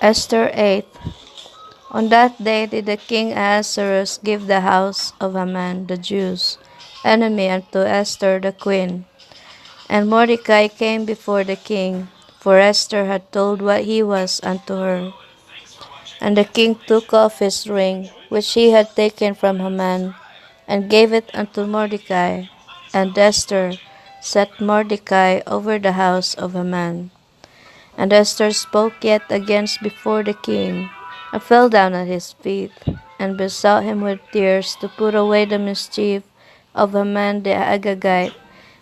Esther 8. On that day did the king Ahasuerus give the house of Haman the Jews' enemy unto Esther the queen. And Mordecai came before the king, for Esther had told what he was unto her. And the king took off his ring, which he had taken from Haman, and gave it unto Mordecai. And Esther set Mordecai over the house of Haman. And Esther spoke yet against before the king, and fell down at his feet, and besought him with tears to put away the mischief of Haman the Agagite,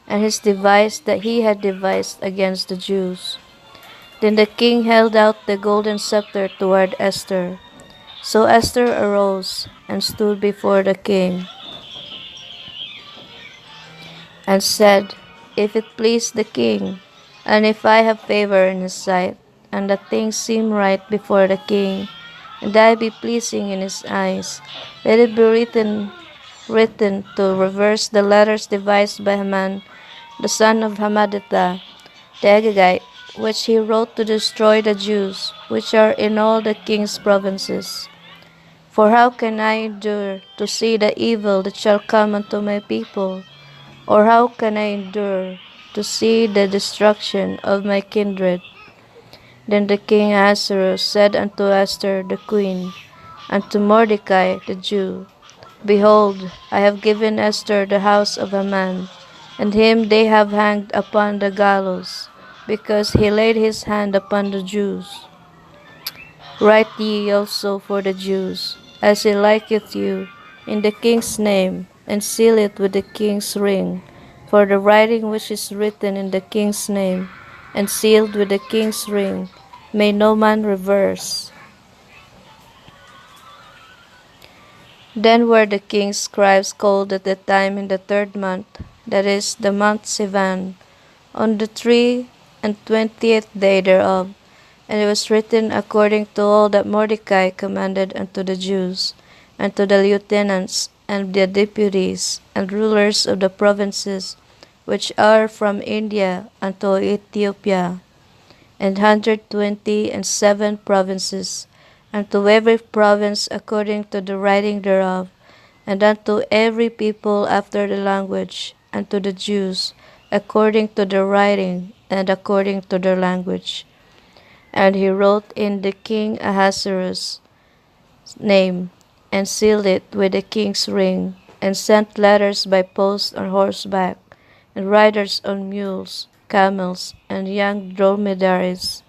and his device that he had devised against the Jews. Then the king held out the golden scepter toward Esther. So Esther arose and stood before the king, and said, If it please the king, and if I have favor in his sight, and that things seem right before the king, and I be pleasing in his eyes, let it be written to reverse the letters devised by Haman, the son of Hammedatha, the Agagite, which he wrote to destroy the Jews, which are in all the king's provinces. For how can I endure to see the evil that shall come unto my people? Or how can I endure to see the destruction of my kindred? Then the king Ahasuerus said unto Esther the queen, and to Mordecai the Jew, Behold, I have given Esther the house of Haman, and him they have hanged upon the gallows, because he laid his hand upon the Jews. Write ye also for the Jews, as it liketh you, in the king's name, and seal it with the king's ring. For the writing which is written in the king's name, and sealed with the king's ring, may no man reverse. Then were the king's scribes called at the time in the 3rd month, that is, the month Sivan, on the 23rd day thereof. And it was written according to all that Mordecai commanded unto the Jews, and to the lieutenants, and the deputies, and rulers of the provinces, which are from India unto Ethiopia, and 127 provinces, and to every province according to the writing thereof, and unto every people after the language, and to the Jews according to the writing, and according to their language. And he wrote in the king Ahasuerus' name, and sealed it with the king's ring, and sent letters by post on horseback, and riders on mules, camels, and young dromedaries,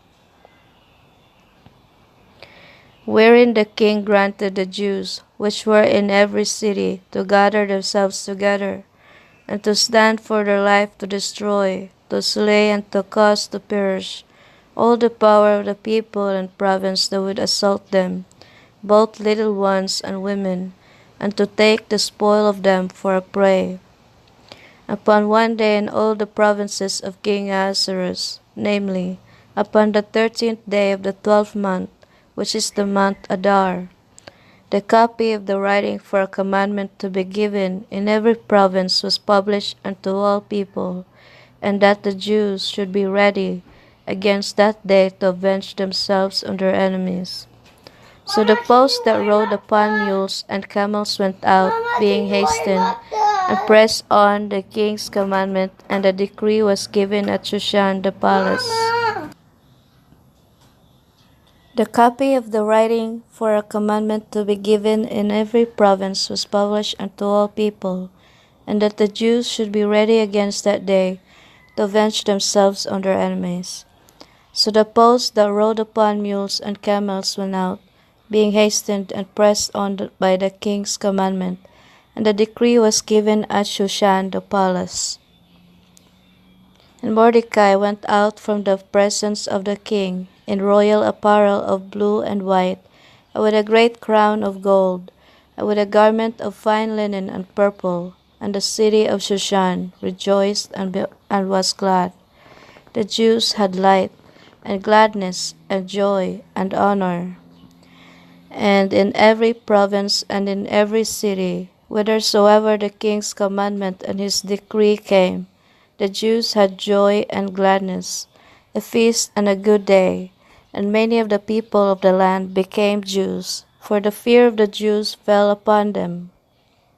wherein the king granted the Jews, which were in every city, to gather themselves together, and to stand for their life to destroy, to slay, and to cause to perish all the power of the people and province that would assault them, both little ones and women, and to take the spoil of them for a prey. Upon one day in all the provinces of King Ahasuerus, namely, upon the 13th day of the 12th month, which is the month Adar, the copy of the writing for a commandment to be given in every province was published unto all people, and that the Jews should be ready against that day to avenge themselves on their enemies. So the post that rode upon mules and camels went out, being hastened, and pressed on the king's commandment, and the decree was given at Shushan the palace. The copy of the writing for a commandment to be given in every province was published unto all people, and that the Jews should be ready against that day to avenge themselves on their enemies. So the post that rode upon mules and camels went out, being hastened and pressed on by the king's commandment, and the decree was given at Shushan the palace. And Mordecai went out from the presence of the king in royal apparel of blue and white, and with a great crown of gold, and with a garment of fine linen and purple. And the city of Shushan rejoiced and was glad. The Jews had light, and gladness, and joy, and honor. And in every province and in every city, whithersoever the king's commandment and his decree came, the Jews had joy and gladness, a feast and a good day, And many of the people of the land became Jews, for the fear of the Jews fell upon them.